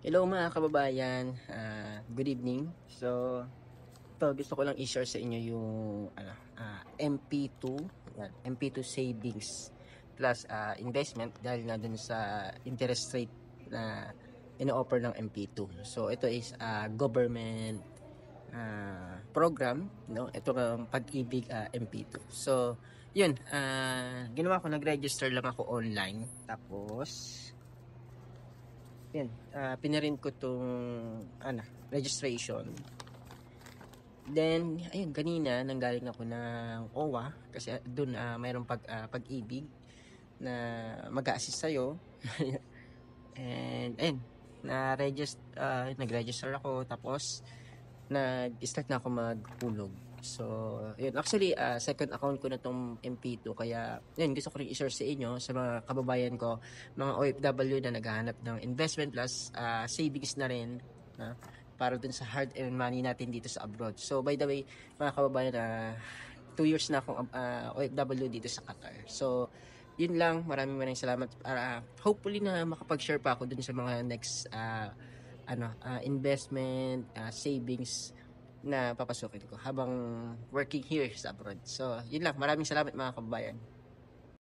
Hello mga kababayan, good evening. So, gusto ko lang i-share sa inyo yung MP2, yan, MP2 savings plus investment dahil nga dun sa interest rate na ino-offer ng MP2. So, ito is government program, no? Ito ang Pag-ibig MP2. So, yun, ginawa ko, nag-register lang ako online. Tapos, yan, pinarin ko tong registration. Then, ayun, kanina nanggaling ako ng OWA kasi doon mayroong pag-ibig na mag-a-assist sa'yo. And ayun, nag-register ako tapos nag-start na ako magpulog. So, yun. Actually, second account ko na tong MP2. Kaya, yun, gusto ko rin i-share sa inyo, sa mga kababayan ko, mga OFW na naghahanap ng investment plus savings na rin, para dun sa hard-earned money natin dito sa abroad. So, by the way, mga kababayan, 2 years na akong OFW dito sa Qatar. So, yun lang. Maraming salamat. Hopefully na makapag-share pa ako dun sa mga next investment, savings na papasukin ko habang working here sa abroad. So, yun lang. Maraming salamat mga kababayan.